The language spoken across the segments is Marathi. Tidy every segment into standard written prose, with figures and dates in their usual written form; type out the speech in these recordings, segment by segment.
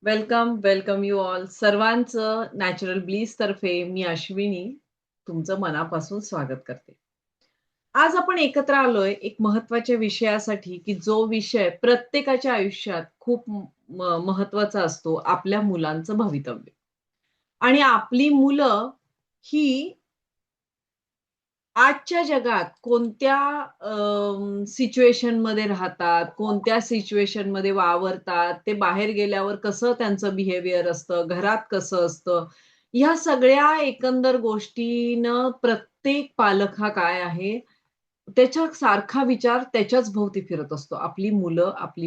Welcome, welcome you all. सर्वांचं नॅचरल ब्लीस तर्फे मी अश्विनी तुमचं मनापासून स्वागत करते. आज आपण एकत्र आलोय एक महत्त्वाच्या विषयासाठी, की जो विषय प्रत्येकाच्या आयुष्यात खूप महत्त्वाचा असतो, आपल्या मुलांचं भवितव्य. आणि आपली मुलं ही आजच्या जगात कोणत्या सिच्युएशनमध्ये राहतात, कोणत्या सिच्युएशनमध्ये वावरतात, ते बाहेर गेल्यावर कसं त्यांचं बिहेवियर असतं, घरात कसं असतं, ह्या सगळ्या एकंदर गोष्टीनं प्रत्येक पालक हा काय आहे, त्याच्या सारखा विचार त्याच्याच भोवती फिरत असतो. आपली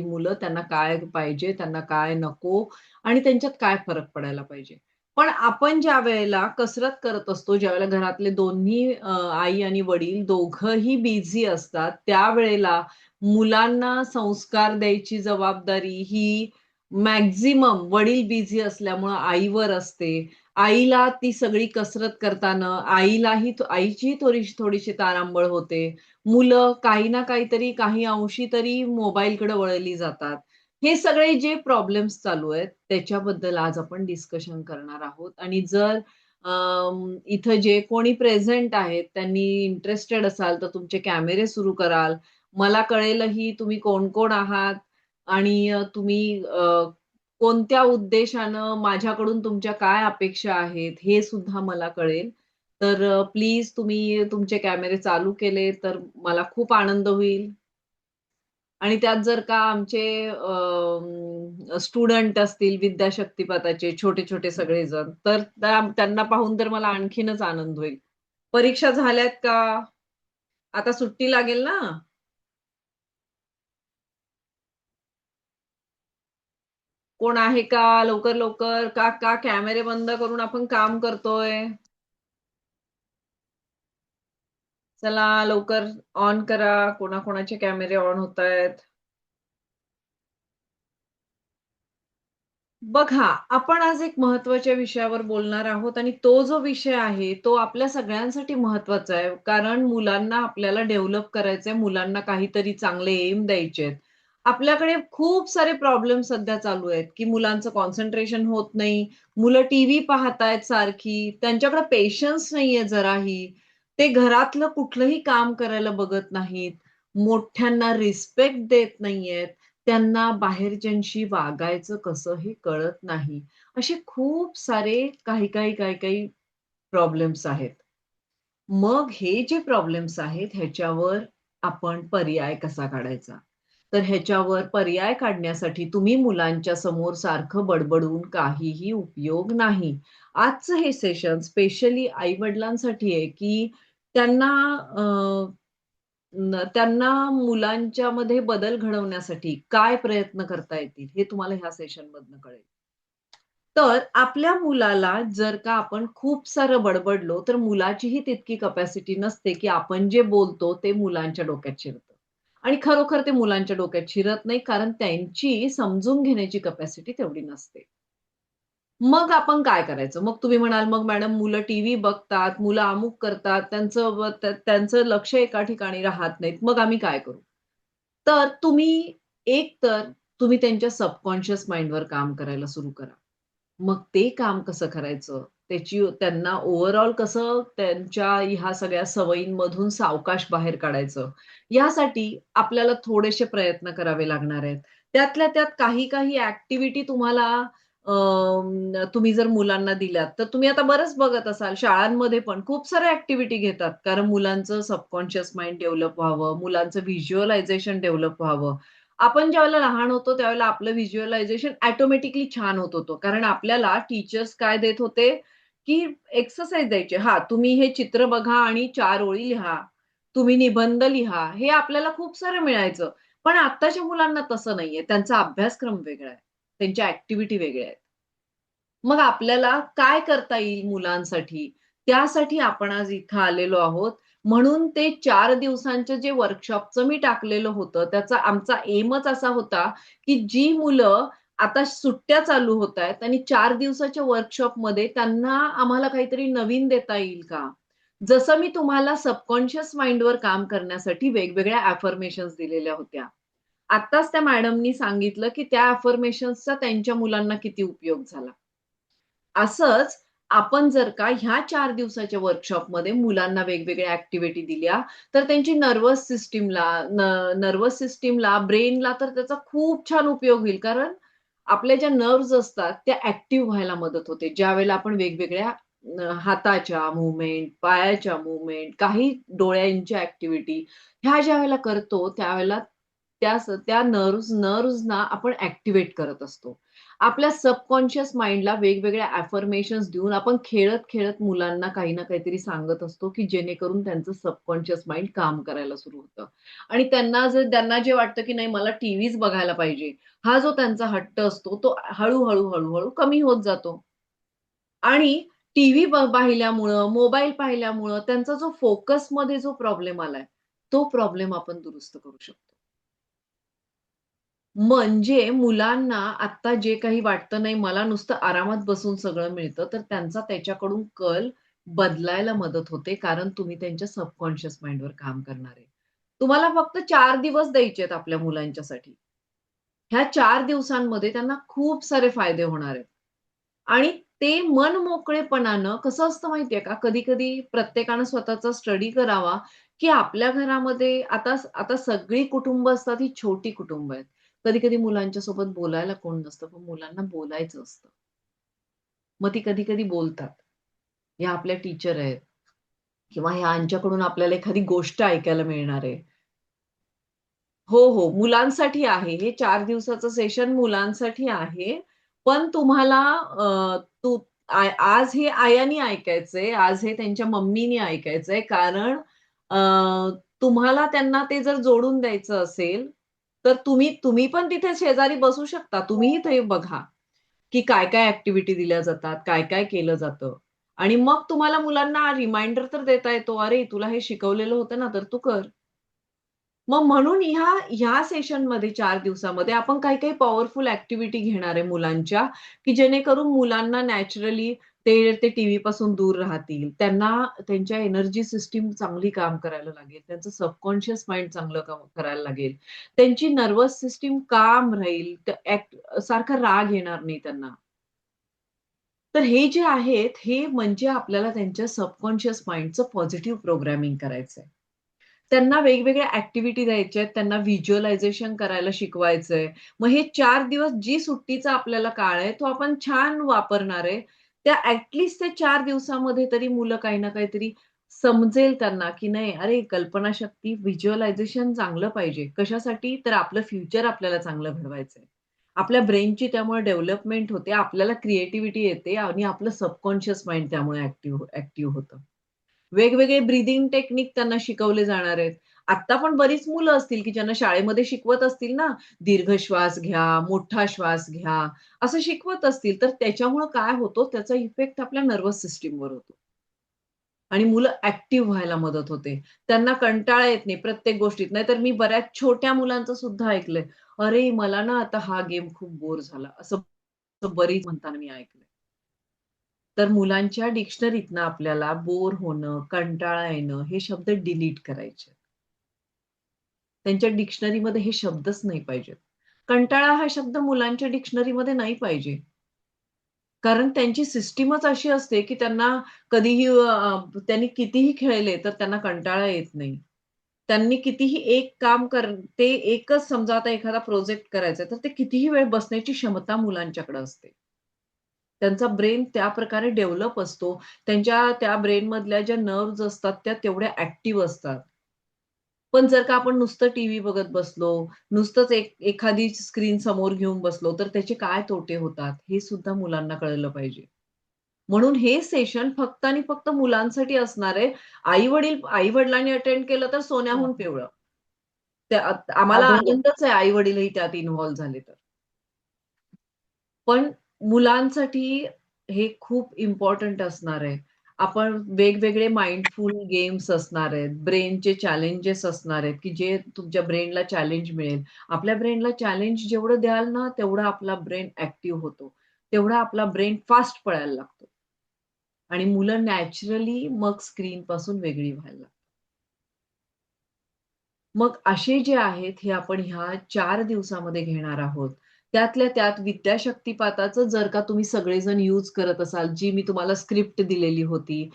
मुलं त्यांना काय पाहिजे, त्यांना काय नको आणि त्यांच्यात काय फरक पडायला पाहिजे. पण आपण ज्यावेळेला कसरत करत असतो, ज्यावेळेला घरातले दोन्ही आई आणि वडील दोघंही बिझी असतात, त्यावेळेला मुलांना संस्कार द्यायची जबाबदारी ही मॅक्सिमम वडील बिझी असल्यामुळं आईवर असते. आईला ती सगळी कसरत करताना आईचीही थोडीशी तारांबळ होते. मुलं काही ना काहीतरी, काही अंशी तरी मोबाईलकडे वळली जातात. हे सगळे जे प्रॉब्लेम्स चालू आहेत, त्याच्याबद्दल आज आपण डिस्कशन करणार आहोत आणि जर इथं जे कोणी प्रेझेंट आहेत, त्यांनी इंटरेस्टेड असाल, तर तुमचे कॅमेरे सुरू कराल. मला कळेलही तुम्ही कोण-कोण आहात आणि कोणत्या उद्देशानं माझ्याकडून तुमच्या काय अपेक्षा आहेत, हे सुद्धा मला कळेल. तर प्लीज तुम्ही तुमचे कॅमेरे चालू केले, तर मला खूप आनंद होईल. आणि त्यात जर का आमचे स्टुडंट असतील विद्याशक्तिपथाचे छोटे-छोटे सगळेजण, तर त्यांना पाहून तर मला आणखीनच आनंद होईल. परीक्षा झाल्यात का? आता सुट्टी लागेल ना? कोण आहे का? लवकर-लवकर. का कॅमेरे बंद करून आपण काम करतोय? चला लवकर ऑन करा. कोणाकोणाचे कॅमेरे ऑन होतायत. बघा, आपण आज एक महत्त्वाच्या विषयावर बोलणार आहोत आणि तो जो विषय आहे, तो आपल्या सगळ्यांसाठी महत्त्वाचा आहे. कारण मुलांना आपल्याला डेव्हलप करायचंय, मुलांना काहीतरी चांगले एम द्यायचे आहेत. आपल्याकडे खूप सारे प्रॉब्लेम सध्या चालू आहेत, की मुलांचं कॉन्सन्ट्रेशन होत नाही. मुलं टीव्ही पाहतायत सारखी, त्यांच्याकडे पेशन्स नाहीये जराही. ते घरातलं कुठलंही काम करायला बघत नाहीत. मोठ्यांना रिस्पेक्ट देत नाहीयेत. त्यांना बाहेरच्यांशी वागायचं कसं हे कळत नाही. असे खूप सारे काही प्रॉब्लेम्स आहेत. मग हे जे प्रॉब्लेम्स आहेत ह्याच्यावर आपण पर्याय कसा काढायचा? तर ह्याच्यावर पर्याय काढण्यासाठी तुम्ही मुलांच्या समोर सारखं बडबडून काहीही उपयोग नाही. आजचं हे सेशन स्पेशली आई-वडिलांसाठी आहे, की त्यांना त्यांना मुलांच्यामध्ये बदल घडवण्यासाठी काय प्रयत्न करता येतील, हे तुम्हाला ह्या सेशनमधनं कळेल. तर आपल्या मुलाला जर का आपण खूप सारं बडबडलो, तर मुलाचीही तितकी कपॅसिटी नसते, की आपण जे बोलतो ते मुलांच्या डोक्यात शिरतं. आणि खरोखर ते मुलांच्या डोक्यात शिरत नाही, कारण त्यांची समजून घेण्याची कपॅसिटी तेवढी नसते. मग आपण काय करायचं? मग तुम्ही म्हणाल, "मग मॅडम मुलं टीव्ही बघतात, मुलं अमुक करतात, त्यांचं लक्ष एका ठिकाणी राहत नाहीत. मग आम्ही काय करू?" तर एकतर तुम्ही त्यांच्या सबकॉन्शियस माइंडवर काम करायला सुरू करा. मग ते काम कसं करायचं? त्यांना ओव्हरऑल कसं त्यांच्या ह्या सगळ्या सवयींमधून सावकाश बाहेर काढायचं? यासाठी आपल्याला थोडेसे प्रयत्न करावे लागणार आहेत. त्यातल्या त्यात काही ॲक्टिव्हिटी तुम्ही जर मुलांना दिल्यात, तर तुम्ही आता बरंच बघत असाल शाळांमध्ये पण खूप साऱ्या ॲक्टिव्हिटी घेतात. कारण मुलांचं सबकॉन्शियस माइंड डेव्हलप व्हावं, मुलांचं व्हिज्युअलायझेशन डेव्हलप व्हावं. आपण ज्यावेळेला लहान होतो, त्यावेळेला आपलं व्हिज्युअलायझेशन ऑटोमॅटिकली छान होत होतं. कारण आपल्याला टीचर्स काय देत होते, की एक्सरसाइज द्यायचे. हां, तुम्ही हे चित्र बघा आणि 4 ओळी लिहा. तुम्ही निबंध लिहा. हे आपल्याला खूप सारं मिळायचं. पण आत्ताच्या मुलांना तसं नाहीये. त्यांचा अभ्यासक्रम वेगळा आहे. त्यांच्या ॲक्टिव्हिटी वेगळ्या आहेत. मग आपल्याला काय करता येईल मुलांसाठी? त्यासाठी आपण आज इथं आलेलो आहोत. म्हणून ते 4 दिवसांचं जे वर्कशॉपचं मी टाकलेलं होतं, त्याचा आमचा एमच असा होता, की जी मुलं आता सुट्ट्या चालू होतायत आणि 4 दिवसाच्या वर्कशॉपमध्ये त्यांना आम्हाला काहीतरी नवीन देता येईल का? जसं मी तुम्हाला सबकॉन्शियस माइंडवर काम करण्यासाठी वेगवेगळ्या अफर्मेशन्स दिलेल्या होत्या. आत्ताच त्या मॅडमनी सांगितलं, की त्या अफर्मेशन्सचा त्यांच्या मुलांना किती उपयोग झाला. असंच आपण जर का ह्या 4 दिवसाच्या वर्कशॉपमध्ये मुलांना वेगवेगळ्या ॲक्टिव्हिटी दिल्या, तर त्यांची नर्व्हस सिस्टमला, ब्रेनला तर त्याचा खूप छान उपयोग होईल. कारण आपल्या ज्या नर्व्हज असतात त्या ॲक्टिव्ह व्हायला मदत होते. ज्यावेळेला आपण वेगवेगळ्या हाताच्या मूव्हमेंट, पायाच्या मूव्हमेंट, काही डोळ्यांच्या ॲक्टिव्हिटी ह्या ज्यावेळेला करतो, त्यावेळेला त्या नर्व्हजना आपण ॲक्टिव्हेट करत असतो. आपल्या सबकॉन्शियस माइंडला वेगवेगळ्या अफर्मेशन्स देऊन आपण खेळत-खेळत मुलांना काही ना काहीतरी सांगत असतो, की जेणेकरून त्यांचं सबकॉन्शियस माइंड काम करायला सुरू होतं. आणि त्यांना जे वाटतं, की नाही मला टीव्हीच बघायला पाहिजे, हा जो त्यांचा हट्ट असतो, तो हळू-हळू कमी होत जातो. आणि टीव्ही पाहिल्यामुळं, मोबाईल पाहिल्यामुळं त्यांचा जो फोकसमध्ये जो प्रॉब्लेम आलाय, तो प्रॉब्लेम आपण दुरुस्त करू शकतो. म्हणजे मुलांना आत्ता जे काही वाटतं, नाही मला नुसतं आरामात बसून सगळं मिळतं, तर त्यांचा त्याच्याकडून कल बदलायला मदत होते. कारण तुम्ही त्यांच्या सबकॉन्शियस माइंडवर काम करणार आहे. तुम्हाला फक्त 4 दिवस द्यायचे आहेत आपल्या मुलांच्यासाठी. ह्या 4 दिवसांमध्ये त्यांना खूप सारे फायदे होणार आहेत. आणि ते मनमोकळेपणानं कसं असतं माहितीये का, कधी-कधी प्रत्येकानं स्वतःचा स्टडी करावा, की आपल्या घरामध्ये आता सगळी कुटुंब असतात, ही छोटी कुटुंब आहेत. कधी-कधी मुलांच्या सोबत बोलायला कोण नसतं, पण मुलांना बोलायचं असतं. मग ती कधी-कधी बोलतात. ह्या आपल्या टीचर आहेत किंवा ह्यांच्याकडून आपल्याला एखादी गोष्ट ऐकायला मिळणार आहे. हो, हो. मुलांसाठी आहे. हे 4 दिवसाचं सेशन मुलांसाठी आहे. पण तुम्हाला अ, तू आज हे आयानी ऐकायचंय, आज हे त्यांच्या मम्मीनी ऐकायचंय. कारण अ, तुम्हाला त्यांना ते जर जोडून द्यायचं असेल, तर तुम्ही तुम्ही पण तिथे शेजारी बसू शकता. तुम्हीही ते बघा, की काय-काय ॲक्टिव्हिटी दिल्या जातात, काय-काय केलं जातं. आणि मग तुम्हाला मुलांना रिमाइंडर तर देता येतो, "अरे, तुला हे शिकवलेलं होतं ना, तर तू कर." मग म्हणून ह्या सेशनमध्ये 4 दिवसामध्ये आपण काही-काही पॉवरफुल ॲक्टिव्हिटी घेणार आहे मुलांच्या, की जेणेकरून मुलांना नॅचरली ते टीव्हीपासून दूर राहतील. त्यांना त्यांच्या एनर्जी सिस्टम चांगली काम करायला लागेल. त्यांचं सबकॉन्शियस माइंड चांगलं काम करायला लागेल. त्यांची नर्व्हस सिस्टम काम राहील. सारखा राग येणार नाही त्यांना. तर हे जे आहेत, हे म्हणजे आपल्याला त्यांच्या सबकॉन्शियस माइंडचं पॉझिटिव्ह प्रोग्रामिंग करायचंय. त्यांना वेगवेगळ्या ॲक्टिव्हिटी द्यायच्या आहेत. त्यांना व्हिज्युअलायझेशन करायला शिकवायचंय. मग हे 4 दिवस जी सुट्टीचा आपल्याला काळ आहे, तो आपण छान वापरणार आहे. त्या त्या 4 दिवसामध्ये तरी मुलं काही ना काहीतरी समजेल त्यांना, की नाही अरे कल्पनाशक्ती, व्हिज्युअलायझेशन चांगलं पाहिजे. कशासाठी? तर आपलं फ्युचर आपल्याला चांगलं घडवायचंय. आपल्या ब्रेनची त्यामुळे डेव्हलपमेंट होते. आपल्याला क्रिएटिव्हिटी येते आणि आपलं सबकॉन्शियस माइंड त्यामुळे ॲक्टिव्ह होतं. वेगवेगळे ब्रीथिंग टेक्निक त्यांना शिकवले जाणार आहेत. आत्ता पण बरीच मुलं असतील, की ज्यांना शाळेमध्ये शिकवत असतील ना, दीर्घ श्वास घ्या, मोठा श्वास घ्या, असं शिकवत असतील, तर त्याच्यामुळं काय होतो, त्याचा इफेक्ट आपल्या नर्व्हस सिस्टमवर होतो आणि मुलं ॲक्टिव्ह व्हायला मदत होते. त्यांना कंटाळा येत नाही प्रत्येक गोष्टीत. नाहीतर मी बऱ्याच छोट्या मुलांचं सुद्धा ऐकलंय, "अरे, मला ना आता हा गेम खूप बोर झाला." असं बरीच म्हणताना मी ऐकलंय. तर मुलांच्या डिक्शनरीतनं आपल्याला बोर होणं, कंटाळा येणं हे शब्द डिलीट करायचे. त्यांच्या डिक्शनरीमध्ये हे शब्दच नाही पाहिजेत. कंटाळा हा शब्द मुलांच्या डिक्शनरीमध्ये नाही पाहिजे. कारण त्यांची सिस्टमच अशी असते, की त्यांना त्यांनी कितीही खेळले तर त्यांना कंटाळा येत नाही. त्यांनी कितीही एक काम ते एकच समजा आता एखादा प्रोजेक्ट करायचा आहे, तर ते कितीही वेळ बसण्याची क्षमता मुलांच्याकडे असते. त्यांचा ब्रेन त्या प्रकारे डेव्हलप असतो. त्या ब्रेनमधल्या ज्या नर्व्हज असतात त्या तेवढ्या ॲक्टिव्ह असतात. पण जर का आपण नुसतं टीव्ही बघत बसलो, नुसतंच एखादी स्क्रीन समोर घेऊन बसलो, तर त्याचे काय तोटे होतात, हे सुद्धा मुलांना कळलं पाहिजे. म्हणून हे सेशन फक्त आणि फक्त मुलांसाठी असणार आहे. आई-वडिलांनी अटेंड केलं तर हां, सोन्याहून हां. पिवळं. आम्हाला बरोबर. आनंदच आहे आई-वडीलही त्यात इन्व्हॉल्व झाले तर. पण मुलांसाठी हे खूप इम्पोर्टंट असणार आहे. आपण वेगवेगळे माइंडफुल गेम्स असणार आहेत. ब्रेनचे चॅलेंजेस असणार आहेत, की जे तुमच्या ब्रेनला चॅलेंज मिळेल. आपल्या ब्रेनला चॅलेंज जेवढं द्याल ना, तेवढा आपला ब्रेन ॲक्टिव्ह होतो. तेवढा आपला ब्रेन फास्ट पळायला लागतो आणि मुलं नॅचरली मग स्क्रीनपासून वेगळी व्हायला लागतात. मग असे जे आहेत, हे आपण ह्या 4 दिवसामध्ये घेणार आहोत. त्यातल्या त्यात विद्याशक्तिपाताचं जर का तुम्ही सगळेजण यूज करत असाल, जी मी तुम्हाला स्क्रिप्ट दिलेली होती,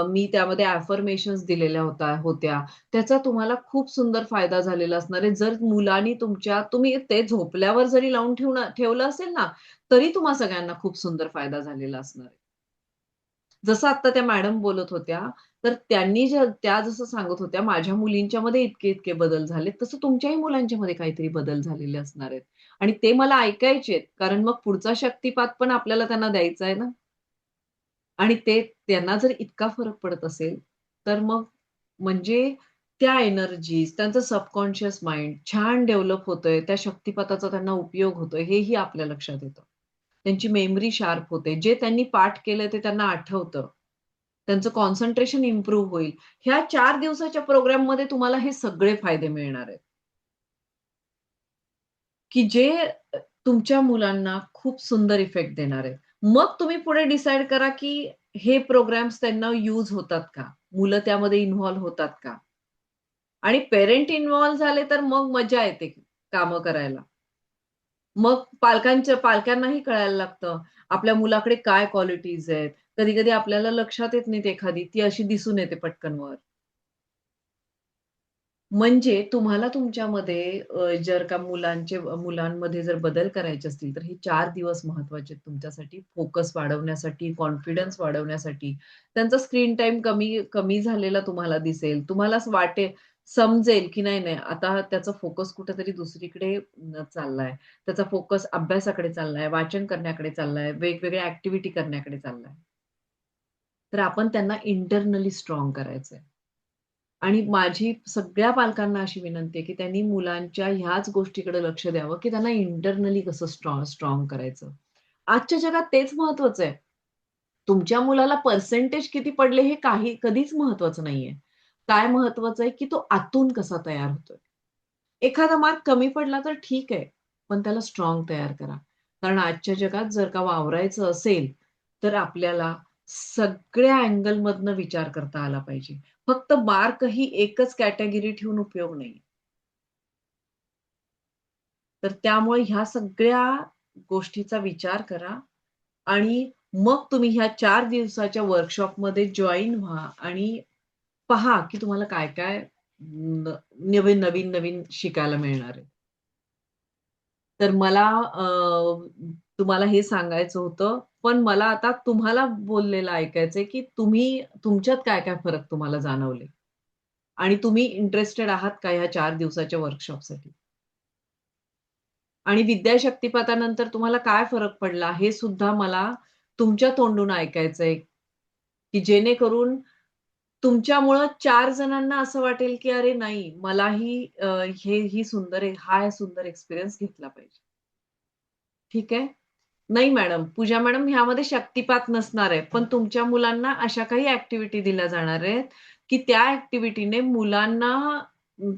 मी त्यामध्ये अफर्मेशन्स दिलेल्या होत्या. त्याचा तुम्हाला खूप सुंदर फायदा झालेला असणार आहे. जर मुलांनी तुम्ही ते झोपल्यावर जरी लावून ठेवलं असेल ना, तरी तुम्हा सगळ्यांना खूप सुंदर फायदा झालेला असणार आहे. जसं आत्ता त्या मॅडम बोलत होत्या, तर त्या जसं सांगत होत्या, माझ्या मुलींच्यामध्ये इतके-इतके बदल झालेत, तसं तुमच्याही मुलांच्यामध्ये काहीतरी बदल झालेले असणार आहेत. आणि ते मला ऐकायचे आहेत, कारण मग पुढचा शक्तिपात पण आपल्याला त्यांना द्यायचा आहे ना. आणि त्यांना जर इतका फरक पडत असेल, तर मग म्हणजे त्या एनर्जीज, त्यांचं सबकॉन्शियस माइंड छान डेव्हलप होतंय, त्या शक्तिपाताचा त्यांना उपयोग होतोय, हेही आपल्या लक्षात येतं. त्यांची मेमरी शार्प होते. जे त्यांनी पाठ केलंय ते त्यांना आठवतं. त्यांचं कॉन्सन्ट्रेशन इम्प्रूव्ह होईल. ह्या 4 दिवसाच्या प्रोग्राममध्ये तुम्हाला हे सगळे फायदे मिळणार आहेत, की जे तुमच्या मुलांना खूप सुंदर इफेक्ट देणार आहेत. मग तुम्ही पुढे डिसाईड करा, की हे प्रोग्राम्स त्यांना यूज होतात का? मुलं त्यामध्ये इन्व्हॉल्व होतात का? आणि पेरेंट इन्व्हॉल्व झाले तर मग मजा येते कामं करायला. मग पालकांनाही कळायला लागतं, आपल्या मुलाकडे काय क्वालिटीज आहेत. कधी-कधी आपल्याला लक्षात येत नाहीत एखादी, ती अशी दिसून येते पटकन वर. म्हणजे तुम्हाला तुमच्यामध्ये जर का मुलांमध्ये जर बदल करायचे असतील, तर हे 4 दिवस महत्त्वाचे आहेत तुमच्यासाठी. फोकस वाढवण्यासाठी, कॉन्फिडन्स वाढवण्यासाठी. त्यांचा स्क्रीन टाईम कमी कमी झालेला तुम्हाला दिसेल. तुम्हाला असं समजेल, की नाही, नाही आता त्याचा फोकस कुठेतरी दुसरीकडे चाललाय. त्याचा फोकस अभ्यासाकडे चाललाय, वाचन करण्याकडे चाललाय, वेगवेगळ्या ॲक्टिव्हिटी करण्याकडे चाललाय. तर आपण त्यांना इंटरनली स्ट्रॉंग करायचंय. आणि माझी सगळ्या पालकांना अशी विनंती आहे, की त्यांनी मुलांच्या ह्याच गोष्टीकडे लक्ष द्यावं, की त्यांना इंटरनली कसं स्ट्रॉंग करायचं. आजच्या जगात तेच महत्वाचं आहे. तुमच्या मुलाला पर्सेंटेज किती पडले हे कधीच महत्वाचं नाहीये. काय महत्वाचं आहे, की तो आतून कसा तयार होतोय. एखादा मार्क कमी पडला तर ठीक आहे, पण त्याला स्ट्रॉंग तयार करा. कारण आजच्या जगात जर का वावरायचं असेल, तर आपल्याला सगळ्या अँगलमधनं विचार करता आला पाहिजे. फक्त मार्क ही एकच कॅटेगरी ठेवून उपयोग नाही. तर त्यामुळे ह्या सगळ्या गोष्टीचा विचार करा आणि मग तुम्ही ह्या 4 दिवसाच्या वर्कशॉपमध्ये जॉइन व्हा आणि पहा, की तुम्हाला काय-काय नवीन-नवीन शिकायला मिळणार आहे. तर मला तुम्हाला हे सांगायचं होतं. पण मला आता तुम्हाला बोललेलं ऐकायचंय, की तुमच्यात काय-काय फरक तुम्हाला जाणवले? आणि तुम्ही इंटरेस्टेड आहात का ह्या 4 दिवसाच्या वर्कशॉपसाठी? आणि विद्याशक्तिपातानंतर तुम्हाला काय फरक पडला हे सुद्धा मला तुमच्या तोंडून ऐकायचंय, की जेणेकरून तुमच्यामुळं 4 जणांना असं वाटेल, की अरे नाही मलाही ही सुंदर हा सुंदर एक्सपिरियन्स घेतला पाहिजे. ठीक आहे? नाही मॅडम, पूजा मॅडम ह्यामध्ये शक्तिपात नसणार आहे. पण तुमच्या मुलांना अशा काही ॲक्टिव्हिटी दिल्या जाणार आहेत, की त्या ॲक्टिव्हिटीने मुलांना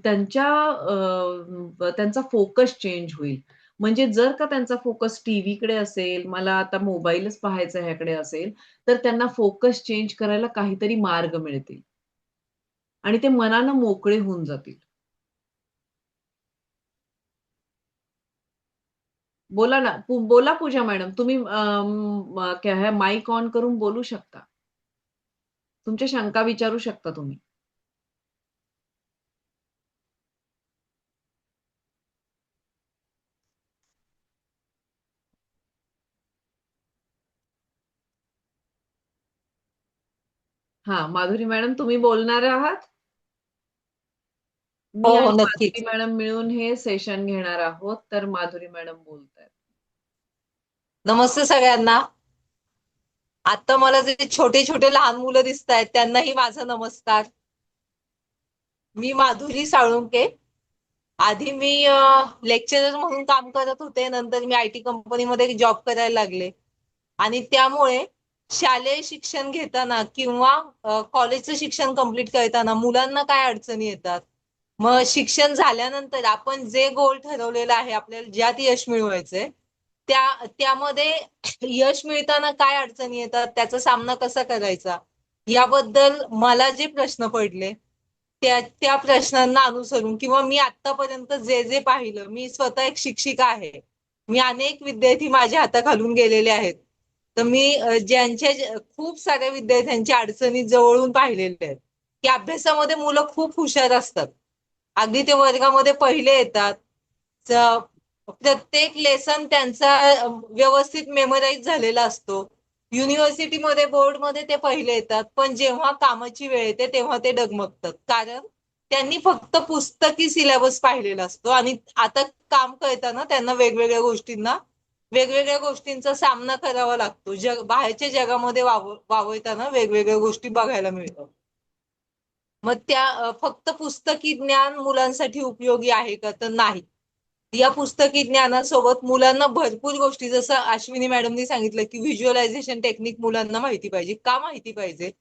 त्यांचा फोकस चेंज होईल. म्हणजे जर का त्यांचा फोकस टीव्हीकडे असेल, मला आता मोबाईलच पाहायचा ह्याकडे असेल, तर त्यांना फोकस चेंज करायला काहीतरी मार्ग मिळतील आणि ते मनानं मोकळे होऊन जातील. बोला ना, बोला पूजा मॅडम. तुम्ही माईक ऑन करून बोलू शकता. तुमच्या शंका विचारू शकता तुम्ही. हां, माधुरी मॅडम तुम्ही बोलणार आहात? हो, मी हो, आणि माधुरी नक्कीच. मॅडम मिळून हे सेशन घेणार आहोत. तर माधुरी मॅडम बोलतायत. नमस्ते सगळ्यांना. आता मला जे छोटे छोटे लहान मुलं दिसत आहेत त्यांनाही माझा नमस्कार. मी माधुरी साळुंके. आधी मी लेक्चरर म्हणून काम करत होते. नंतर मी आयटी कंपनीमध्ये जॉब करायला लागले. आणि त्यामुळे शालेय शिक्षण घेताना किंवा कॉलेजचं शिक्षण कंप्लीट करताना मुलांना काय अडचणी येतात. मग शिक्षण झाल्यानंतर आपण जे गोल ठरवलेलं आहे, आपल्याला ज्यात यश मिळवायचंय, त्यामध्ये यश मिळताना काय अडचणी येतात, त्याचा सामना कसा करायचा, याबद्दल मला जे प्रश्न पडले त्या प्रश्नांना अनुसरून किंवा मी आतापर्यंत जे जे पाहिलं, मी स्वतः एक शिक्षिका आहे, मी अनेक विद्यार्थी माझ्या हाताखालून गेलेले आहेत. तर मी ज्यांच्या खूप साऱ्या विद्यार्थ्यांच्या अडचणी जवळून पाहिलेल्या आहेत की अभ्यासामध्ये मुलं खूप हुशार असतात, अगदी ते वर्गामध्ये पहिले येतात, प्रत्येक लेसन त्यांचा व्यवस्थित मेमोराईज झालेला असतो, युनिव्हर्सिटीमध्ये बोर्डमध्ये ते पहिले येतात, पण जेव्हा कामाची वेळ येते तेव्हा ते डगमगतात, कारण त्यांनी फक्त पुस्तकी सिलेबस पाहिलेला असतो आणि आता काम करताना त्यांना वेगवेगळ्या गोष्टींचा सामना करावा लागतो. बाहेरच्या जगामध्ये वावरताना वेगवेगळ्या गोष्टी बघायला मिळतात. मग त्या फक्त पुस्तकी ज्ञान मुलांसाठी उपयोगी आहे का, तर नाही. या पुस्तकी ज्ञानासोबत मुलांना भरपूर गोष्टी, जसं अश्विनी मॅडमनी सांगितलं की व्हिज्युअलायझेशन टेक्निक मुलांना माहिती पाहिजे. का माहिती पाहिजे,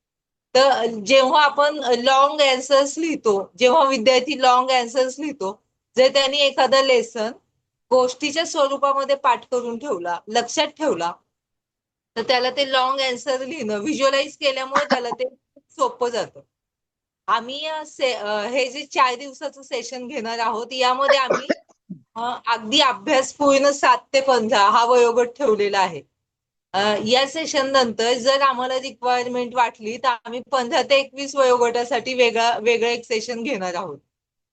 तर जेव्हा आपण लॉंग अँसर्स लिहितो, जेव्हा विद्यार्थी लॉंग अँसर्स लिहितो, जर त्यांनी एखादा लेसन गोष्टीच्या स्वरूपामध्ये पाठ करून ठेवला, लक्षात ठेवला, तर त्याला ते लॉंग अँसर लिहिणं व्हिज्युअलाइज केल्यामुळे त्याला ते सोपं जातं. आम्ही हे जे 4 दिवसाचं सेशन घेणार आहोत, यामध्ये आम्ही अगदी अभ्यास पूर्ण 7 ते 15 हा वयोगट ठेवलेला आहे. या सेशन नंतर जर आम्हाला रिक्वायरमेंट वाटली तर आम्ही 15 ते 21 वयोगटासाठी वेगळं एक सेशन घेणार आहोत.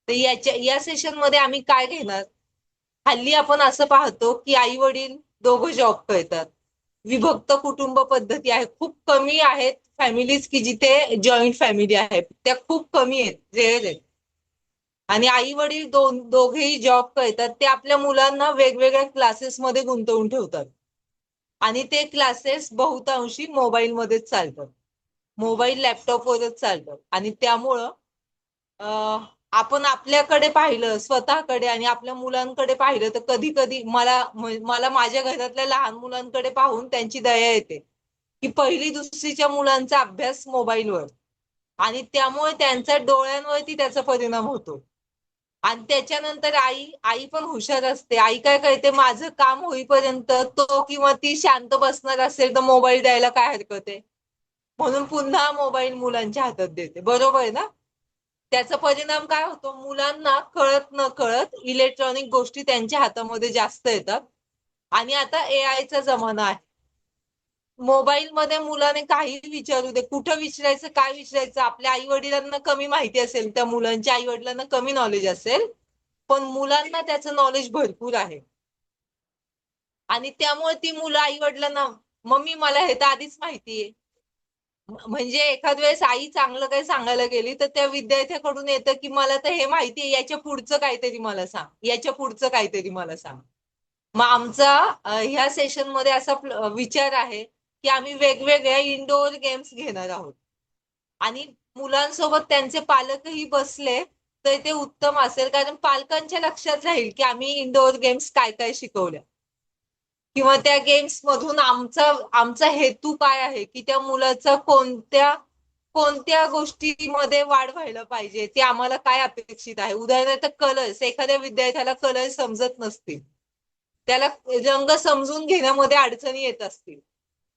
तर या सेशन मध्ये आम्ही काय घेणार, हल्ली आपण असं पाहतो की आई वडील दोघं जॉब करतात, विभक्त कुटुंब पद्धती आहे, खूप कमी आहेत फॅमिलीज की जिथे जॉईंट फॅमिली आहे, त्या खूप कमी आहेत, रेअर आहेत. आणि आई वडील दोघेही जॉब करतात, ते आपल्या मुलांना वेगवेगळ्या क्लासेसमध्ये गुंतवून ठेवतात आणि ते क्लासेस बहुतांशी मोबाईलमध्येच चालतात, मोबाईल लॅपटॉपवरच चालतात. आणि त्यामुळं आपण आपल्याकडे पाहिलं, स्वतःकडे आणि आपल्या मुलांकडे पाहिलं, तर कधी कधी मला माझ्या घरातल्या लहान मुलांकडे पाहून त्यांची दया येते की पहिली दुसरीच्या मुलांचा अभ्यास मोबाईलवर, आणि त्यामुळे त्यांच्या डोळ्यांवरती त्याचा परिणाम होतो. आणि त्याच्यानंतर आई आई पण हुशार असते, आई काय करते, माझं काम होईपर्यंत तो किंवा ती शांत बसणार असेल तर मोबाईल द्यायला काय हरकत आहे, म्हणून पुन्हा मोबाईल मुलांच्या हातात देते. बरोबर आहे ना? त्याचा परिणाम काय होतो, मुलांना कळत न कळत इलेक्ट्रॉनिक गोष्टी त्यांच्या हातामध्ये जास्त येतात. आणि आता एआयचा जमाना आहे, मोबाईल मध्ये मुलाने काही विचारू दे, कुठं विचारायचं, काय विचारायचं, आपल्या आई वडिलांना कमी माहिती असेल, त्या मुलांच्या आई वडिलांना कमी नॉलेज असेल, पण मुलांना त्याचं नॉलेज भरपूर आहे. आणि त्यामुळे ती मुलं आई वडिलांना, मम्मी मला हे तर आधीच माहितीये, म्हणजे एखाद वेळेस आई चांगलं काही सांगायला गेली तर त्या विद्यार्थ्याकडून येतं की मला तर हे माहितीये, याच्या पुढचं काहीतरी मला सांग, याच्या पुढचं काहीतरी मला सांग. मग आमचा ह्या सेशन मध्ये असा विचार आहे की आम्ही वेगवेगळ्या इंडोर गेम्स घेणार आहोत आणि मुलांसोबत त्यांचे पालकही बसले तर ते उत्तम असेल, कारण पालकांच्या लक्षात राहील की आम्ही इंडोर गेम्स काय काय शिकवल्या किंवा त्या गेम्स मधून आमचा हेतू काय आहे, की त्या मुलाचा कोणत्या कोणत्या गोष्टीमध्ये वाढ व्हायला पाहिजे, ते आम्हाला काय अपेक्षित आहे. उदाहरणार्थ कलर्स, एखाद्या विद्यार्थ्याला कलर समजत नसतील, त्याला रंग समजून घेण्यामध्ये अडचणी येत असतील,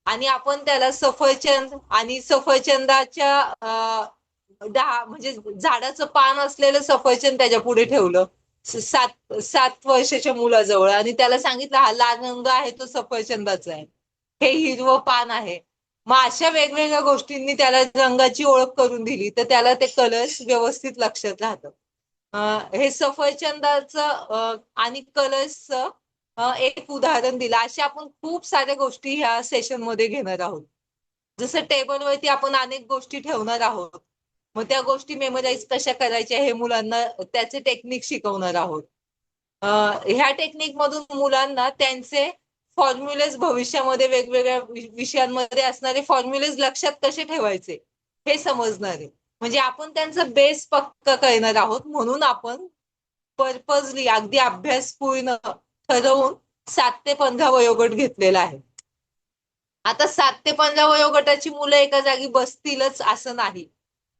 आणि आपण त्याला सफरचंद आणि सफरचंदाच्या 10 म्हणजे झाडाचं पान असलेलं सफरचंद त्याच्या पुढे ठेवलं 7 वर्षाच्या मुलाजवळ, आणि त्याला सांगितलं हा लाल रंग आहे तो सफरचंदाचा आहे, हे हिरवं पान आहे. मग अशा वेगवेगळ्या गोष्टींनी त्याला रंगाची ओळख करून दिली तर त्याला ते कलर्स व्यवस्थित लक्षात राहतात. हे सफरचंदाचं आणि कलर्सचं एक उदाहरण दिलं. अशा आपण खूप साऱ्या गोष्टी ह्या सेशन मध्ये घेणार आहोत. जसं टेबलवरती आपण अनेक गोष्टी ठेवणार आहोत, मग त्या गोष्टी मेमोराईज कशा करायच्या हे मुलांना त्याचे टेक्निक शिकवणार आहोत. ह्या टेक्निक मधून मुलांना त्यांचे फॉर्म्युलेज, भविष्यामध्ये वेगवेगळ्या विषयांमध्ये असणारे फॉर्म्युलेज लक्षात कसे ठेवायचे हे समजणार आहे. म्हणजे आपण त्यांचा बेस पक्का करणार आहोत, म्हणून आपण पर्पजली अगदी अभ्यास पूर्ण ठरवून 7 ते 15 वयोगट घेतलेला आहे. आता 7 ते 15 वयोगटाची मुलं एका जागी बसतीलच असं नाही,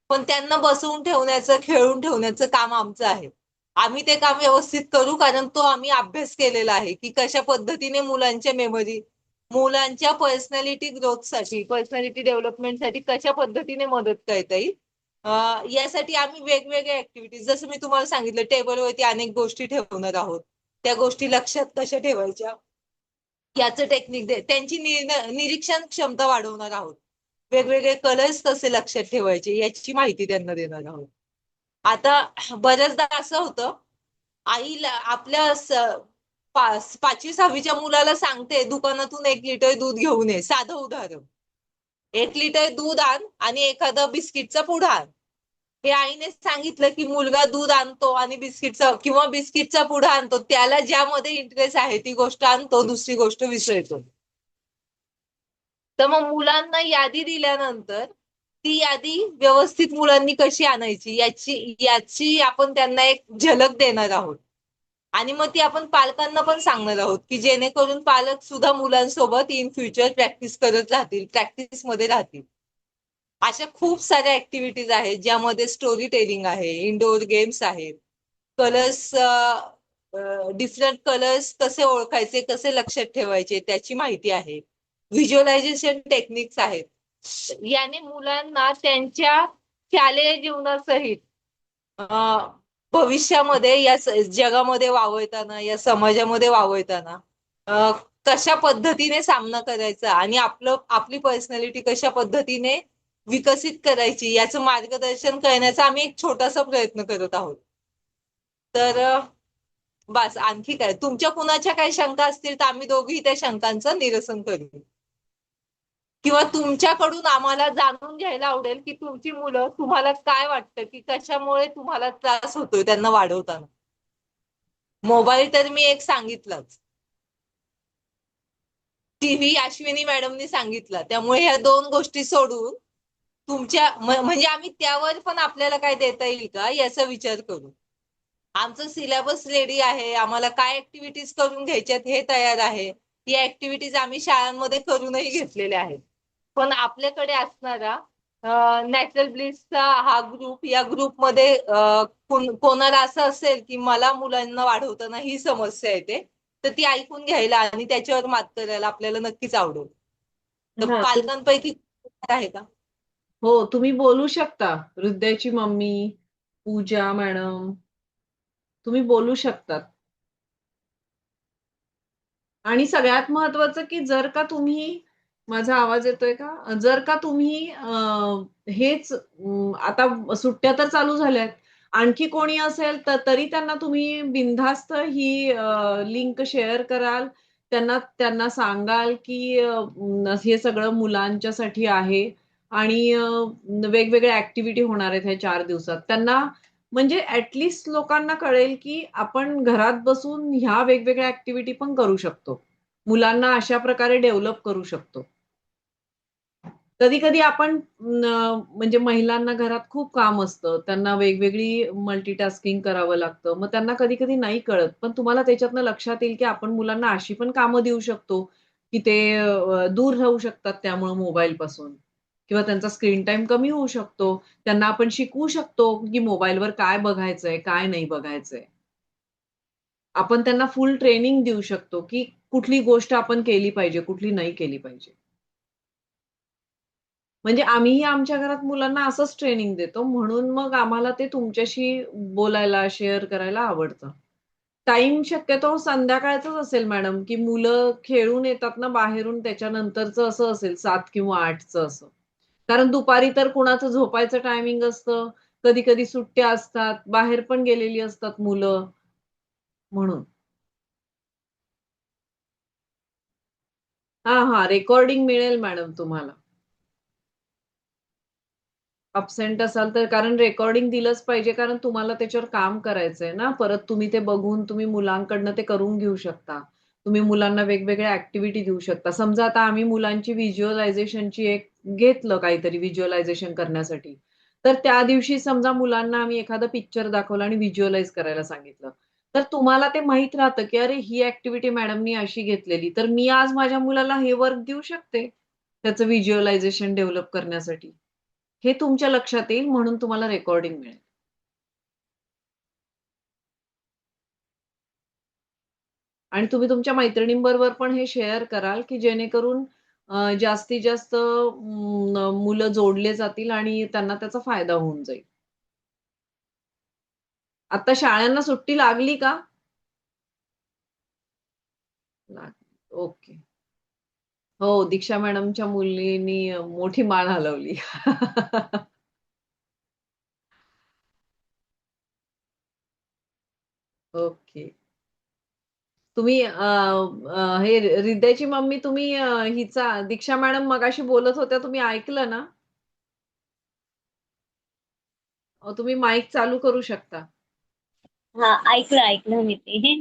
पण त्यांना बसवून ठेवण्याचं, खेळून ठेवण्याचं काम आमचं आहे. आम्ही ते काम व्यवस्थित करू, कारण तो आम्ही अभ्यास केलेला आहे की कशा पद्धतीने मुलांच्या मेमरी, मुलांच्या पर्सनॅलिटी ग्रोथसाठी, पर्सनॅलिटी डेव्हलपमेंटसाठी कशा पद्धतीने मदत करता येईल. यासाठी आम्ही वेगवेगळ्या ऍक्टिव्हिटीज, जसं मी तुम्हाला सांगितलं, टेबलवरती अनेक गोष्टी ठेवणार आहोत. त्या गोष्टी लक्षात कशा ठेवायच्या याचं टेक्निक त्यांची निरीक्षण क्षमता वाढवणार आहोत. वेगवेगळे कलर्स कसे लक्षात ठेवायचे याची माहिती त्यांना देणार आहोत. आता बऱ्याचदा असं होतं, आईला आपल्या 5वी 6वीच्या मुलाला सांगते दुकानातून 1 लिटर दूध घेऊन ये. साधं उदाहरण, 1 लिटर दूध आण आणि एखादा बिस्किटचा पुडा आण. हे आईने सांगितलं की मुलगा दूध आणतो आणि बिस्किटचा किंवा बिस्किटचा पुडा आणतो, त्याला ज्यामध्ये इंटरेस्ट आहे ती गोष्ट आणतो, दुसरी गोष्ट विसरतो. तर मग मुलांना यादी दिल्यानंतर ती यादी व्यवस्थित मुलांनी कशी आणायची याची आपण त्यांना एक झलक देणार आहोत. आणि मग ती आपण पालकांना पण सांगणार आहोत, की जेणेकरून पालक सुद्धा मुलांसोबत इन फ्युचर प्रॅक्टिस करत राहतील, प्रॅक्टिस मध्ये राहतील. अशा खूप साऱ्या ऍक्टिव्हिटीज आहेत ज्यामध्ये स्टोरी टेलिंग आहे, इंडोर गेम्स आहेत, कलर्स, डिफरंट कलर्स कसे ओळखायचे, कसे लक्षात ठेवायचे त्याची माहिती आहे, व्हिज्युअलायझेशन टेक्निक्स आहेत. याने मुलांना त्यांच्या शालेय जीवनासहित भविष्यामध्ये या जगामध्ये वावरताना, या समाजामध्ये वावरताना कशा पद्धतीने सामना करायचा आणि आपली पर्सनॅलिटी कशा पद्धतीने विकसित करायची याचं मार्गदर्शन करण्याचा आम्ही एक छोटासा प्रयत्न करत आहोत. तर बस, आणखी काय तुमच्या कुणाच्या काही शंका असतील तर आम्ही दोघेही त्या शंकांचं निरसन करू. किंवा तुमच्याकडून आम्हाला जाणून घ्यायला आवडेल की तुमची मुलं, तुम्हाला काय वाटतं की कशामुळे तुम्हाला त्रास होतोय त्यांना वाढवताना. मोबाईल तर मी एक सांगितलंच, टीव्ही अश्विनी मॅडमनी सांगितलं, त्यामुळे ह्या 2 गोष्टी सोडून तुमच्या म्हणजे आम्ही त्यावर पण आपल्याला काय देता येईल का याचा विचार करू. आमचं सिलेबस रेडी आहे, आम्हाला काय ऍक्टिव्हिटीज करून घ्यायच्यात हे तयार आहे. ही ऍक्टिव्हिटीज आम्ही शाळांमध्ये करूनही घेतलेल्या आहेत. पण आपल्याकडे असणारा नॅचरल ब्लिसचा हा ग्रुप, या ग्रुपमध्ये कोणाला असं असेल की मला मुलांना वाढवताना ही समस्या येते, तर ती ऐकून घ्यायला आणि त्याच्यावर मात करायला आपल्याला नक्कीच आवडेल. तर हा पालकांपैकी आहे का? हो, तुम्ही बोलू शकता. हृदयाची मम्मी, पूजा मॅडम, तुम्ही बोलू शकतात. आणि सगळ्यात महत्वाचं की जर का तुम्ही, माझा आवाज येतोय का? जर का तुम्ही हेच आता सुट्ट्या तर चालू झाल्यात. आणखी कोणी असेल तर तरी त्यांना तुम्ही बिनधास्त ही लिंक शेअर कराल. त्यांना त्यांना सांगाल की हे सगळं मुलांच्यासाठी आहे आणि वेगवेगळ्या ऍक्टिव्हिटी होणार आहेत ह्या 4 दिवसात. त्यांना म्हणजे ऍटलीस्ट लोकांना कळेल की आपण घरात बसून ह्या वेगवेगळ्या ऍक्टिव्हिटी पण करू शकतो. मुलांना अशा प्रकारे डेव्हलप करू शकतो. कधी-कधी आपण म्हणजे महिलांना घरात खूप काम असतं. त्यांना वेगवेगळी मल्टीटास्किंग करावं लागतं. मग त्यांना कधी-कधी नाही कळत. पण तुम्हाला त्याच्यातनं लक्षात येईल की आपण मुलांना अशी पण कामं देऊ शकतो, की ते दूर राहू शकतात त्यामुळे मोबाईलपासून किंवा त्यांचा स्क्रीन टाईम कमी होऊ शकतो. त्यांना आपण शिकवू शकतो, की मोबाईलवर काय बघायचंय, काय नाही बघायचंय. आपण त्यांना फुल ट्रेनिंग देऊ शकतो, की कुठली गोष्ट आपण केली पाहिजे, कुठली नाही केली पाहिजे. म्हणजे आम्हीही आमच्या घरात मुलांना असंच ट्रेनिंग देतो. म्हणून मग आम्हाला ते तुमच्याशी बोलायला, शेअर करायला आवडतं. टाईम शक्यतो संध्याकाळचाच असेल मॅडम, की मुलं खेळून येतात ना बाहेरून त्याच्यानंतरचं असं असेल 7 किंवा 8चं असं. कारण दुपारी तर कुणाचं झोपायचं टायमिंग असतं. कधी-कधी सुट्ट्या असतात. बाहेर पण गेलेली असतात मुलं म्हणून. हां, हां. रेकॉर्डिंग मिळेल मॅडम तुम्हाला. अब्सेंट असाल तर कारण रेकॉर्डिंग दिलंच पाहिजे कारण तुम्हाला त्याच्यावर काम करायचंय ना. परत तुम्ही ते बघून तुम्ही मुलांकडनं ते करून घेऊ शकता. तुम्ही मुलांना वेगवेगळ्या ॲक्टिव्हिटी देऊ शकता. समजा आता आम्ही मुलांची व्हिज्युअलायझेशनची एक घेतलं काहीतरी व्हिज्युअलायझेशन करण्यासाठी. तर त्या दिवशी समजा मुलांना आम्ही एखादा पिक्चर दाखवला आणि व्हिज्युअलाइज करायला सांगितलं. तर तुम्हाला ते माहीत राहतं, की अरे ही ॲक्टिव्हिटी मॅडमनी अशी घेतलेली. तर मी आज माझ्या मुलाला हे वर्क देऊ शकते. त्याचं व्हिज्युअलायझेशन डेव्हलप करण्यासाठी. हे तुमच्या लक्षात येईल म्हणून तुम्हाला रेकॉर्डिंग मिळेल. आणि तुम्ही तुमच्या मैत्रिणींबरोबर पण हे शेअर कराल, की जेणेकरून जास्तीत जास्त मुलं जोडले जातील आणि त्यांना त्याचा फायदा होऊन जाईल. आता शाळांना सुट्टी लागली का? ओके. हो, दीक्षा मॅडमच्या मुलीनी मोठी मान हलवली. ओके. तुम्ही हे हृदयची मम्मी तुम्ही हिचा दीक्षा मॅडम मगाशी बोलत होत्या तुम्ही ऐकलं ना? तुम्ही माईक चालू करू शकता. हा, ऐकलं ऐकलं मी ते.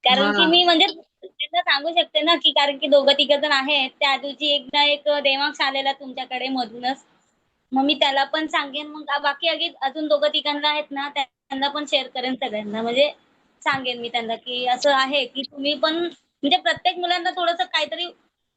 कारण की हां. मी म्हणजे त्यांना सांगू शकते ना, की कारण की दोघं तिघ जण आहेत. त्या दिवशी एक ना एक देवांश आलेला तुमच्याकडे मधूनच. मग मी त्याला पण सांगेन. मग बाकी अजून दोघं तिघांना आहेत ना, त्यांना पण शेअर करेन सगळ्यांना. म्हणजे सांगेन मी त्यांना, की असं आहे की तुम्ही पण म्हणजे प्रत्येक मुलांना थोडंसं काहीतरी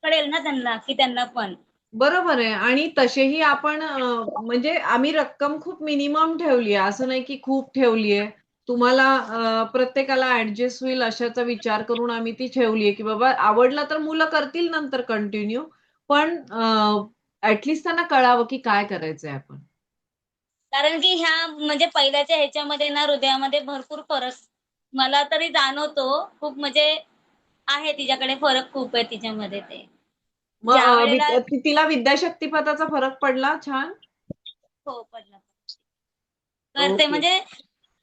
कळेल ना त्यांना, की त्यांना पण. बरोबर आहे आणि तसेही आपण म्हणजे आम्ही रक्कम खूप मिनिमम ठेवली आहे. असं नाही की खूप ठेवली आहे. तुम्हाला प्रत्येकाला ॲडजस्ट होईल अशाचा विचार करून आम्ही ती ठेवली आहे, की बाबा आवडलं तर मुलं करतील नंतर कंटिन्यू. पण त्यांना कळावं की काय करायचंय आपण. कारण की ह्या म्हणजे पहिल्याच्या ह्याच्यामध्ये ना हृदयामध्ये भरपूर फरक मला तरी जाणवतो. खूप म्हणजे आहे तिच्याकडे फरक खूप आहे तिच्यामध्ये ते. मग ज्या वेळेला तिला विद्याशक्तीपथाचा फरक पडला छान? हो पडला. करते ओके. म्हणजे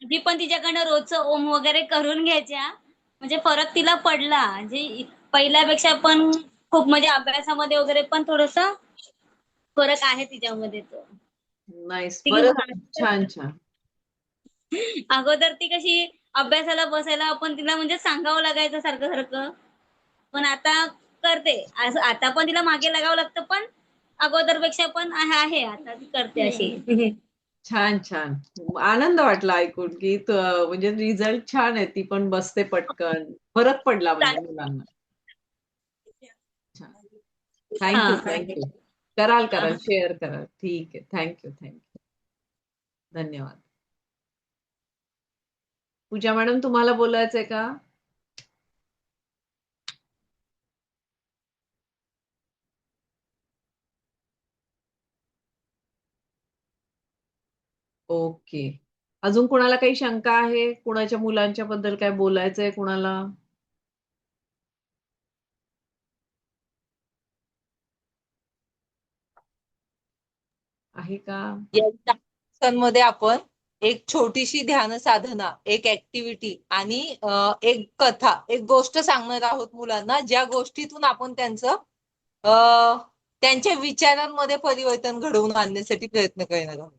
मी पण तिच्याकडनं रोजचं ओम वगैरे करून घ्यायच्या. म्हणजे फरक तिला पडला. म्हणजे पहिल्यापेक्षा पण खूप म्हणजे अभ्यासामध्ये वगैरे पण थोडंसं फरक आहे तिच्यामध्ये तो. नाईस. ती बरं झालं. अगोदर छान, छान. अगोदर ती कशी अभ्यासाला बसायला आपण तिला म्हणजे सांगावं लागायचं सारखं-सारखं. पण आता करते. असं आता पण तिला मागे लागावं लागतं, पण अगोदरपेक्षा पण आहे आता ती करते अशी. छान, छान. आनंद वाटला ऐकून, की म्हणजे रिझल्ट छान आहे. ती पण बसते पटकन. फरक पडला म्हणजे मुलांना. छान. थँक यू, हां. Thank you. कराल, कराल. हां. शेअर कराल. ठीक आहे. Thank you, thank you. धन्यवाद. पूजा मॅडम तुम्हाला बोलायचंय का? ओके. अजून कुणाला काही शंका आहे? कुणाच्या मुलांच्या बद्दल काय बोलायचंय कुणाला? आहे का? या तासांमध्ये आपण एक छोटीशी ध्यान साधना, एक ऍक्टिव्हिटी आणि एक कथा, एक गोष्ट सांगणार आहोत मुलांना, ज्या गोष्टीतून आपण त्यांच्या विचारांमध्ये परिवर्तन घडवून आणण्यासाठी प्रयत्न करणार आहोत.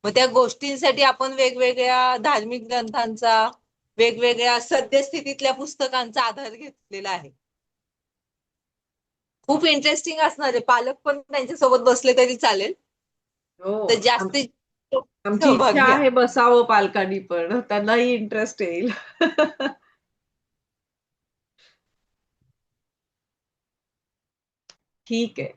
मग त्या गोष्टींसाठी आपण वेगवेगळ्या धार्मिक ग्रंथांचा, वेगवेगळ्या सद्यस्थितीतल्या पुस्तकांचा आधार घेतलेला आहे. खूप इंटरेस्टिंग असणार आहे. पालक पण त्यांच्यासोबत बसले तरी चालेल. हो. तर जास्तीत आमची सहभाग इच्छा घ्या. आहे बसावं पालकांनी पण. त्यांनाही इंटरेस्ट येईल. ठीक आहे.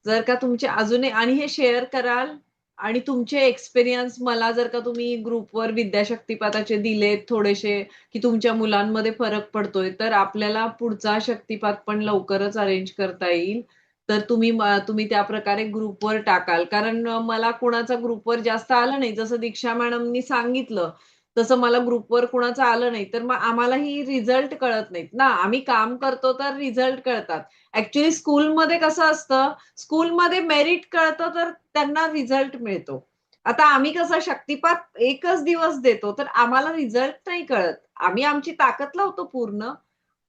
जर का तुमचे अजूनही आणि हे शेअर कराल आणि तुमचे एक्सपिरियन्स मला जर का तुम्ही ग्रुपवर विद्याशक्तिपाताचे दिलेत थोडेसे, की तुमच्या मुलांमध्ये फरक पडतोय, तर आपल्याला पुढचा शक्तिपात पण लवकरच अरेंज करता येईल. तर तुम्ही त्याप्रकारे ग्रुपवर टाकाल. कारण मला कुणाचा ग्रुपवर जास्त आलं नाही. जसं दीक्षा मॅडमनी सांगितलं, तसं मला ग्रुपवर कुणाचं आलं नाही. तर मग आम्हालाही रिझल्ट कळत नाहीत ना. आम्ही काम करतो तर रिझल्ट कळतात. ॲक्चुअली स्कूलमध्ये कसं असतं, स्कूलमध्ये मेरिट कळतं तर त्यांना रिझल्ट मिळतो. आता आम्ही कसं शक्तिपात एकच दिवस देतो, तर आम्हाला रिझल्ट नाही कळत. आम्ही आमची ताकद लावतो पूर्ण,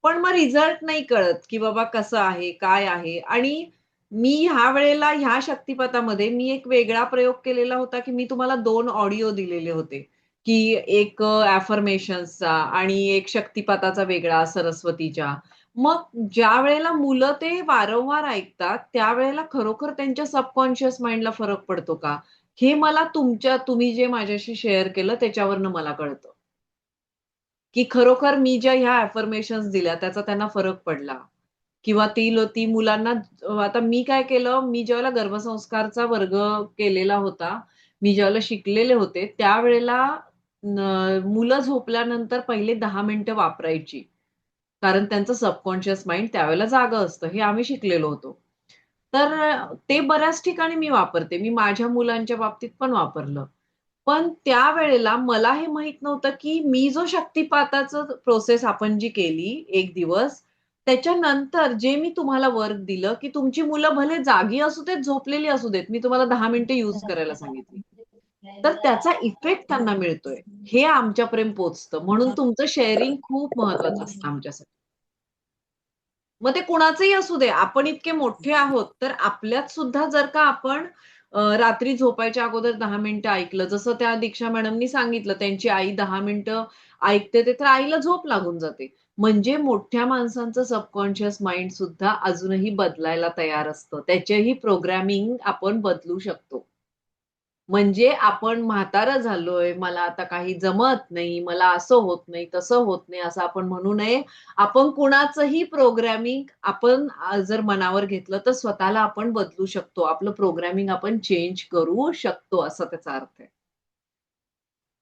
पण मग रिझल्ट नाही कळत, की बाबा कसं आहे, काय आहे आणि मी ह्या वेळेला ह्या शक्तिपातामध्ये मी एक वेगळा प्रयोग केलेला होता, की मी तुम्हाला 2 ऑडिओ दिलेले होते, की एक अफर्मेशन्सचा आणि एक शक्तिपाताचा वेगळा सरस्वतीच्या. मग ज्यावेळेला मुलं ते वारंवार ऐकतात, त्यावेळेला खरोखर त्यांच्या सबकॉन्शियस माइंडला फरक पडतो का? हे मला तुम्ही जे माझ्याशी शेअर केलं त्याच्यावरनं मला कळतं. की खरोखर मी ज्या ह्या अफर्मेशन्स दिल्या त्याचा त्यांना फरक पडला. किंवा ती मुलांना आता मी काय केलं, मी ज्यावेळेला गर्भसंस्कारचा वर्ग केलेला होता, मी ज्यावेळेला शिकलेले होते, त्यावेळेला मुलं झोपल्यानंतर पहिले 10 मिनिटं वापरायची. कारण त्यांचं सबकॉन्शियस माइंड त्यावेळेला जागं असतं, हे आम्ही शिकलेलो होतो. तर ते बऱ्याच ठिकाणी मी वापरते. मी माझ्या मुलांच्या बाबतीत पण वापरलं. पण त्यावेळेला मला हे माहीत नव्हतं, की मी जो शक्तिपाताचं प्रोसेस आपण जी केली एक दिवस, त्याच्यानंतर जे मी तुम्हाला वर्क दिलं, की तुमची मुलं भले जागी असू देत, झोपलेली असू देत. मी तुम्हाला 10 मिनिटं यूज करायला सांगितली. तर त्याचा इफेक्ट त्यांना मिळतोय. हे आमच्यापर्यंत पोहोचतं. म्हणून तुमचं शेअरिंग खूप महत्वाचं असतं आमच्यासाठी. मग ते कुणाचंही असू दे. आपण इतके मोठे आहोत, तर आपल्यात सुद्धा जर का आपण रात्री झोपायच्या अगोदर 10 मिनिटं ऐकलं, जसं त्या दीक्षा मॅडमनी सांगितलं, त्यांची आई 10 मिनिटं ऐकते ते, तर आईला झोप लागून जाते. म्हणजे मोठ्या माणसांचं सबकॉन्शियस माइंड सुद्धा अजूनही बदलायला तयार असतं. त्याचेही प्रोग्रामिंग आपण बदलू शकतो. म्हणजे आपण म्हातारं झालोय, मला आता काही जमत नाही, मला असं होत नाही, तसं होत नाही, असं आपण म्हणू नये. आपण कुणाचंही प्रोग्रामिंग आपण जर मनावर घेतलं, तर स्वतःला आपण बदलू शकतो. आपलं प्रोग्रामिंग आपण चेंज करू शकतो, असा त्याचा अर्थ आहे.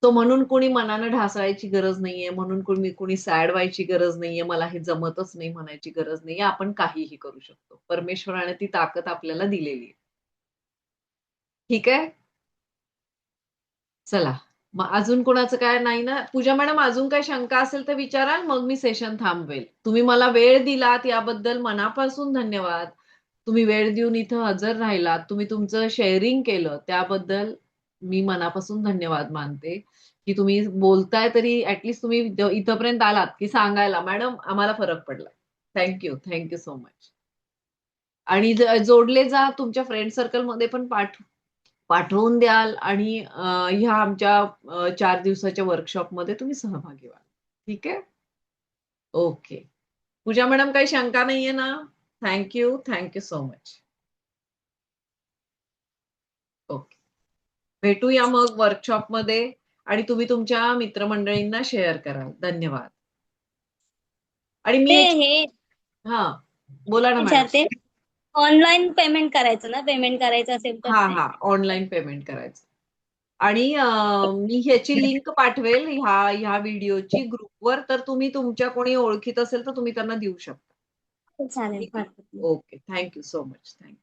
तो म्हणून कोणी मनानं ढासळायची गरज नाहीये, म्हणून कोणी सॅड व्हायची गरज नाहीये, मला हे जमतच नाही म्हणायची गरज नाहीये. आपण काहीही करू शकतो. परमेश्वराने ती ताकद आपल्याला दिलेली आहे. ठीक आहे? चला. मग अजून कोणाचं काय नाही ना? पूजा मॅडम अजून काही शंका असेल तर विचाराल, मग मी सेशन थांबवेल. तुम्ही मला वेळ दिलात याबद्दल मनापासून धन्यवाद. तुम्ही वेळ देऊन इथं हजर राहिलात. तुम्ही तुमचं शेअरिंग केलं त्याबद्दल मी मनापासून धन्यवाद मानते, की तुम्ही बोलताय तरी तुम्ही इथपर्यंत आलात, की सांगायला, "मॅडम आम्हाला फरक पडलाय." Thank you so much. आणि जोडले जा तुमच्या फ्रेंड सर्कलमध्ये पण पाठवून द्याल आणि ह्या आमच्या 4 दिवसाच्या वर्कशॉपमध्ये तुम्ही सहभागी व्हाल. ठीक आहे? ओके. पूजा मॅडम काही शंका नाहीये ना? Thank you so much. Okay. भेटूया मग वर्कशॉपमध्ये आणि तुम्ही तुमच्या मित्रमंडळींना शेअर कराल. धन्यवाद. आणि मी ते एक हे हां. बोला ना मॅडम. विचारते, ऑनलाईन पेमेंट करायचं ना? पेमेंट करायचं असेल तर हां, ते? हां. ऑनलाईन पेमेंट करायचं. आणि मी ह्याची लिंक पाठवेल ह्या व्हिडिओची ग्रुपवर, तर तुम्ही तुमच्या कोणी ओळखीत असेल तर तुम्ही त्यांना देऊ शकता. चालेल, ठीक आहे? हरकत नाही. Okay. Thank you so much. Thank you.